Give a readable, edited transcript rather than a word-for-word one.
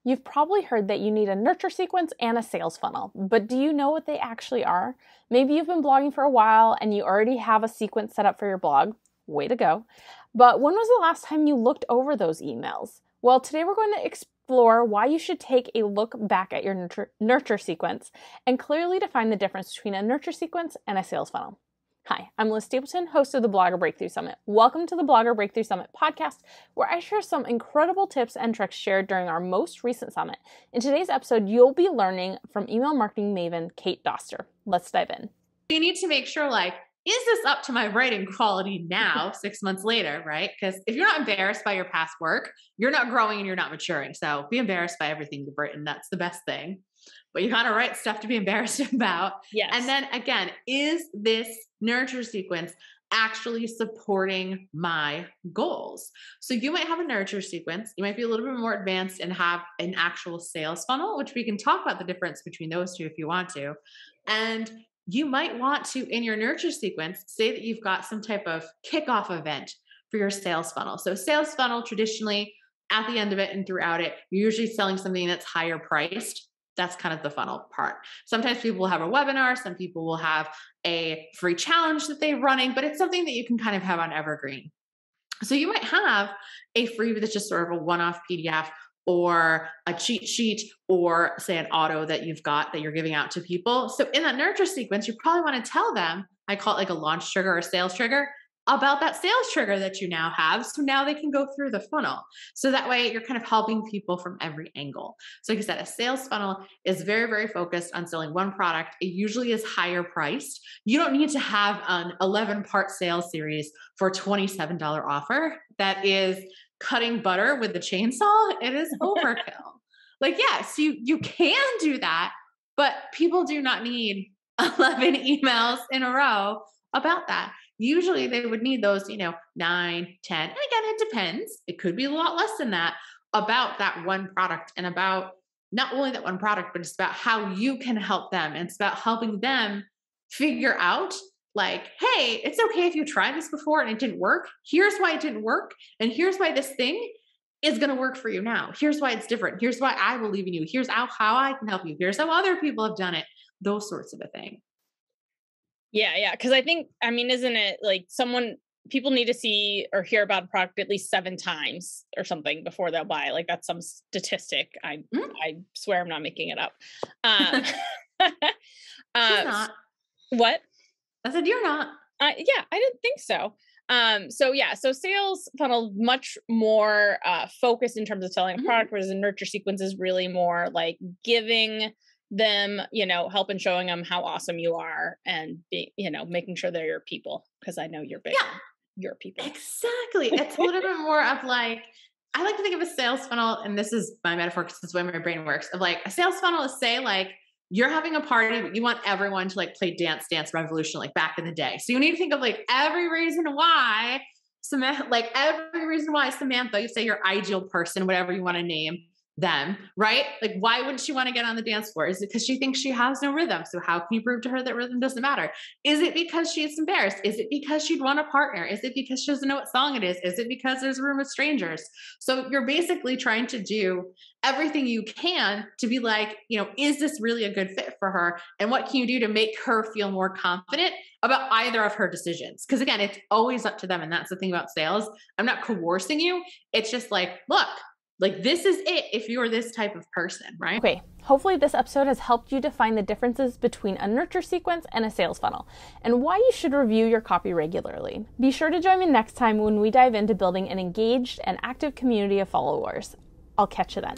You've probably heard that you need a nurture sequence and a sales funnel, but do you know what they actually are? Maybe you've been blogging for a while and you already have a sequence set up for your blog. Way to go. But when was the last time you looked over those emails? Well, today we're going to explore why you should take a look back at your nurture sequence and clearly define the difference between a nurture sequence and a sales funnel. Hi, I'm Liz Stapleton, host of the Blogger Breakthrough Summit. Welcome to the Blogger Breakthrough Summit podcast, where I share some incredible tips and tricks shared during our most recent summit. In today's episode, you'll be learning from email marketing maven Kate Doster. Let's dive in. You need to make sure, is this up to my writing quality now, 6 months later, right? Because if you're not embarrassed by your past work, you're not growing and you're not maturing. So be embarrassed by everything you've written. That's the best thing. But you gotta write stuff to be embarrassed about. Yes. And then again, is this nurture sequence actually supporting my goals? So you might have a nurture sequence. You might be a little bit more advanced and have an actual sales funnel, which we can talk about the difference between those two if you want to. And you might want to, in your nurture sequence, say that you've got some type of kickoff event for your sales funnel. So sales funnel, traditionally, at the end of it and throughout it, you're usually selling something that's higher priced. That's kind of the funnel part. Sometimes people will have a webinar. Some people will have a free challenge that they're running, but it's something that you can kind of have on evergreen. So you might have a freebie that's just sort of a one-off PDF or a cheat sheet or say an auto that you've got that you're giving out to people. So in that nurture sequence, you probably want to tell them, I call it like a launch trigger or a sales trigger, about that sales trigger that you now have. So now they can go through the funnel. So that way you're kind of helping people from every angle. So like I said, a sales funnel is very, very focused on selling one product. It usually is higher priced. You don't need to have an 11-part sales series for a $27 offer. That is cutting butter with the chainsaw. It is overkill. Yes, you can do that, but people do not need 11 emails in a row about that. Usually they would need those, 9, 10. And again, it depends. It could be a lot less than that about that one product and about not only that one product, but it's about how you can help them. And it's about helping them figure out hey, it's okay if you tried this before and it didn't work. Here's why it didn't work. And here's why this thing is going to work for you now. Here's why it's different. Here's why I believe in you. Here's how I can help you. Here's how other people have done it. Those sorts of a thing. Yeah. Because I think, isn't it people need to see or hear about a product at least 7 times or something before they'll buy. That's some statistic. I swear I'm not making it up. She's not. What? I said, you're not. I didn't think so. So sales funnel, much more focused in terms of selling a product, whereas the nurture sequence is really more like giving them, help and showing them how awesome you are and making sure they're your people. Cause I know you're big. Yeah, your people. Exactly. It's a little bit more of I like to think of a sales funnel, and this is my metaphor because this is the way my brain works, of a sales funnel is say you're having a party, but you want everyone to play Dance Revolution back in the day. So you need to think of every reason why Samantha, you say your ideal person, whatever you want to name them, right? Why wouldn't she want to get on the dance floor? Is it because she thinks she has no rhythm? So how can you prove to her that rhythm doesn't matter? Is it because she's embarrassed? Is it because she'd want a partner? Is it because she doesn't know what song it is? Is it because there's a room of strangers? So you're basically trying to do everything you can to be is this really a good fit for her? And what can you do to make her feel more confident about either of her decisions? Because again, it's always up to them. And that's the thing about sales. I'm not coercing you. It's just look, this is it if you're this type of person, right? Okay, hopefully this episode has helped you define the differences between a nurture sequence and a sales funnel, and why you should review your copy regularly. Be sure to join me next time when we dive into building an engaged and active community of followers. I'll catch you then.